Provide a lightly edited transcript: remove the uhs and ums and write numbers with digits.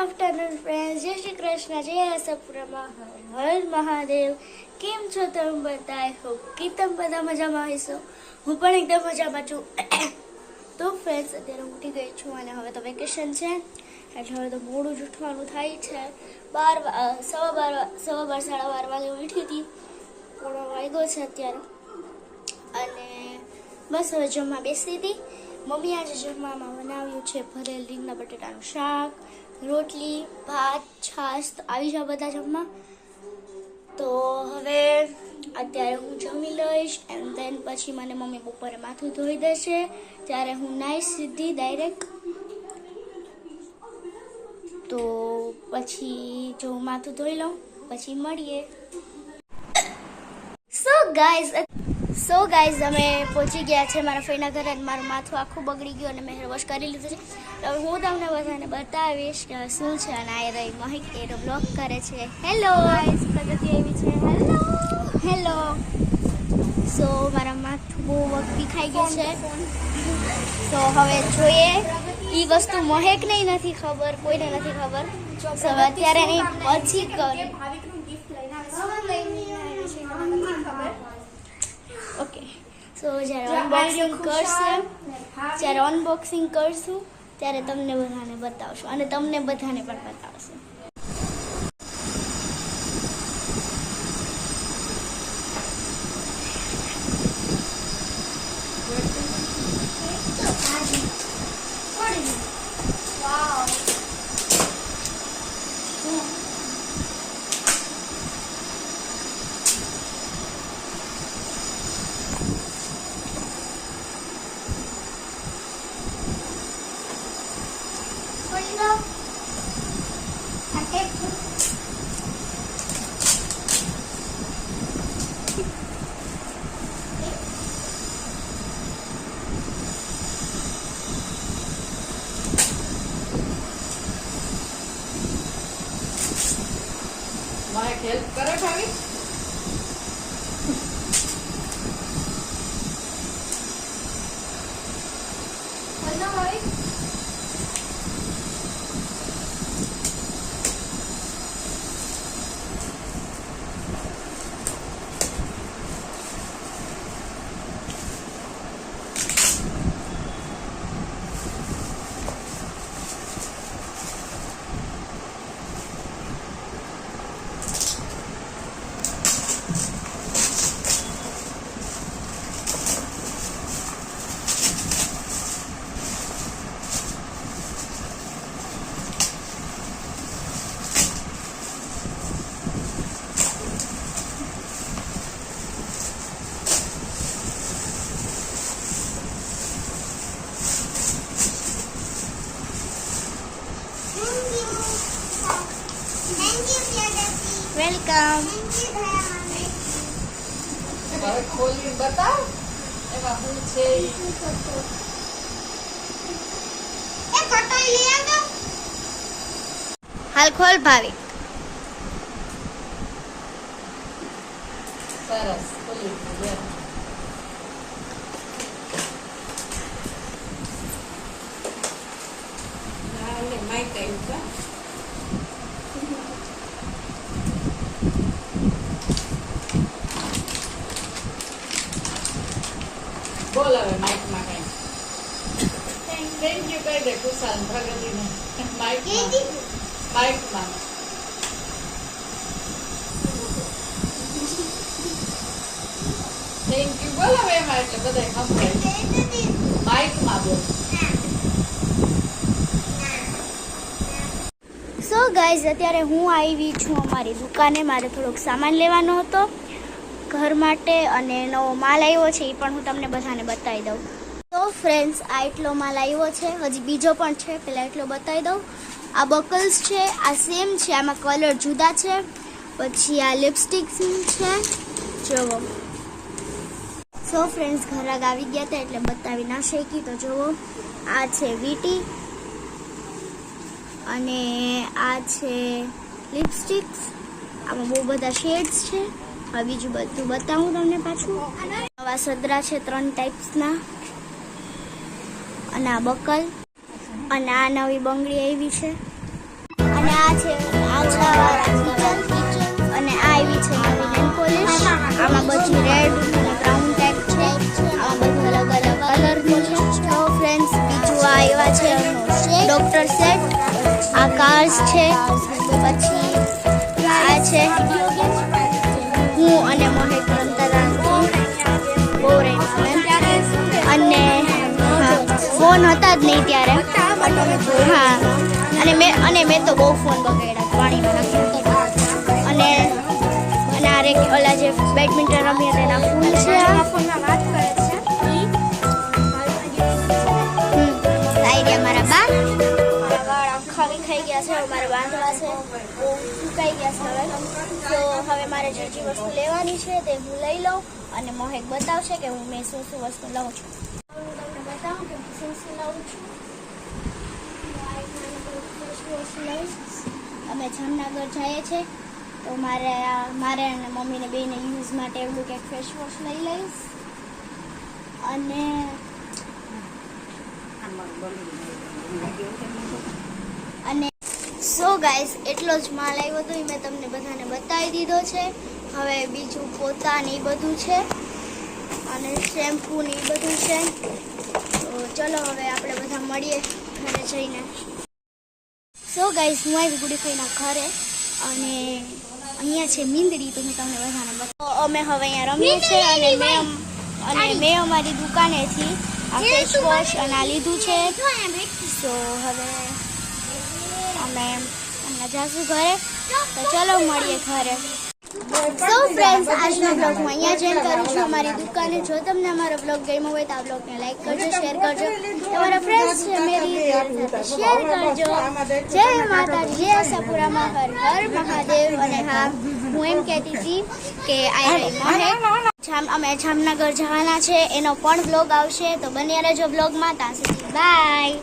Afternoon friends, जय श्री कृष्ण, जय आशापुरा, हर महादेव। કેમ છો તમે બધા? હો કે તમે બધા મજામાં હશો. હું પણ એકદમ મજામાં છું. તો ફ્રેન્ડ્સ, અત્યારે ઉઠી ગઈ છું અને હવે તો વેકેશન છે એટલે હવે તો મોડું જ ઉઠવાનું થાય છે. 12:15 સાડા 12 વાગે ઉઠી હતી, થોડો વાગ્યો છે અત્યારે. અને બસ હવે જમવા બેસી હતી. મમ્મી આજે જમવામાં બનાવ્યું છે ભરેલ રીંગણા બટેટાનું શાક, રોટલી, ભાત, છાશ. તો આવી જાઓ બધા જમવા. તો હવે અત્યારે હું જમી લઈશ એન્ડ દેન પછી મને મમ્મી બપોરે માથું ધોઈ દેશે, ત્યારે હું નાઈશ સીધી ડાયરેક્ટ. તો પછી જો હું માથું ધોઈ લઉં પછી મળીએ. સો ગાઈઝ અમે પહોંચી ગયા છે મારા ફઈના ઘરે અને મારું માથું આખું બગડી ગયું અને મેં હેર વોશ કરી લીધું છે. હવે હું તમને બધાને બતાવીશ કે શું છે. અને આ રહી મહિક, એનો બ્લોગ કરે છે. હેલો ગાઈઝ, પ્રગતિ આવી છે. હેલો. સો મારા માથું બહુ વખત ખાઈ ગયું છે. તો હવે જોઈએ. એ વસ્તુ મહેકને નથી ખબર, કોઈને નથી ખબર. સો અત્યારે નહીં, પછી ઓકે. સો જ્યારે અનબોક્સિંગ કરશું ત્યારે તમને બધાને બતાવશું અને તમને બધાને પણ બતાવશું. હેલ્પ કરો ભાવી. વેલકમ. હવે ખોલી બતાવ એમાં શું છે. હાલ ખોલ ભાવિક. સરસ ખોલી ગયા. માઇક આવ્યું કા. બોલ હવે માઇકમાં કઈ થેન્ક યુ કહી દે કુશાલ પ્રગતિને માઇકમાં. થેન્ક યુ બોલ હવે એમાં એટલે બધા સંભળાય. માઇકમાં બોલ. સો ગાઈઝ, અત્યારે હું આવી છું અમારી દુકાને. મારે થોડોક સામાન લેવાનો હતો ઘર માટે અને નવો માલ આવ્યો છે, એ પણ હું તમને બધાને બતાવી દઉં. તો ફ્રેન્ડ્સ, આ એટલો માલ આવ્યો છે, હજી બીજો પણ છે, પહેલાં એટલો બતાવી દઉં. આ બકલ્સ છે, આ સેમ છે, આમાં કલર જુદા છે. પછી આ લિપસ્ટિક છે, જુઓ. સો ફ્રેન્ડ્સ, ઘરાક આવી ગયા હતા એટલે બતાવી ના શકી. તો જુઓ, આ છે વીટી અને આ છે લિપસ્ટિક્સ. આમાં બહુ બધા શેડ્સ છે. હવે બીજું બધું બતાવું તમને પાછું. નવા સદરા છે 3 ટાઈપ્સના અને આ બકલ અને આ નવી બંગડી આવી છે. અને આ છે આછાવાળા કિચન અને આ આવી છે નવી નેલ પોલિશ. આમાં બધી રેડ અને બ્રાઉન ટાઈપ છે. આમાં બધું અલગ અલગ કલરનું છે. તો ફ્રેન્ડ્સ બીજું આ એવા છે ડોક્ટર સેટ. આ કાર્સ છે. પછી આ છે હું અને મોહિત રમતા બહુ રહીમાં અને ફોન હતા જ નહીં ત્યારે. હા અને મેં તો બહુ ફોન બગાડ્યા પાણીમાં નાખ્યા. અને આ રે ઓલા જે બેડમિન્ટન રમીએ તેના ફૂલ છે. આઈડિયા મારા બા વાળ આખા વિખાઈ ગયા છે. મારે બાંધવા છે. બહુ સુકાઈ ગયા છે હવે. તો હવે મારે જે વસ્તુ લેવાની છે તે હું લઈ લઉં અને મોહેક બતાવશે કે મેં શું વસ્તુ લઉં છું. હું તમને બતાવું કે હું શું લઉં છું. અમે જામનગર જઈએ છીએ તો મારે અને મમ્મીને બેને યુઝ માટે એવું કંઈક ફેસ વોશ લઈ લઈશ. અને સો ગાઈસ એટલો જ માલ આવ્યો હતો એ મેં તમને બધાને બતાવી દીધો છે. હવે બીજું પોતા ને એ બધું છે અને શેમ્પૂ ને એ બધું છે. તો ચલો હવે આપણે બધા મળીએ ઘરે જઈને. સો ગાઈસ હું આવી ગુડીફાઈના ઘરે અને અહીંયા છે મીંદડી. તો હું તમને બધાને બતાવું. અમે હવે અહીંયા રમીએ છીએ અને મેં અમારી દુકાનેથી આ ફેસ વોશ અને આ લીધું છે. તો હવે અમે અહીંયા જાશું ઘરે. તો ચલો મળીએ ઘરે. સો ફ્રેન્ડ્સ આજનો બ્લોગ હું અહીંયા જ એન્ડ કરું છું અમારી દુકાને. જો તમને અમારો બ્લોગ ગમ્યો હોય તો આ બ્લોગને લાઈક કરજો, શેર કરજો, તમારા ફ્રેન્ડ્સ ફેમિલી શેર કરજો. જય માતાજી, જય આશાપુરામાં હર હર મહાદેવ. અને હા હું એમ કહેતી હતી કે અમે જામનગર જવાના છે એનો પણ બ્લોગ આવશે. તો બન્યા રહેજો બ્લોગમાં. ત્યાં સુધી બાય.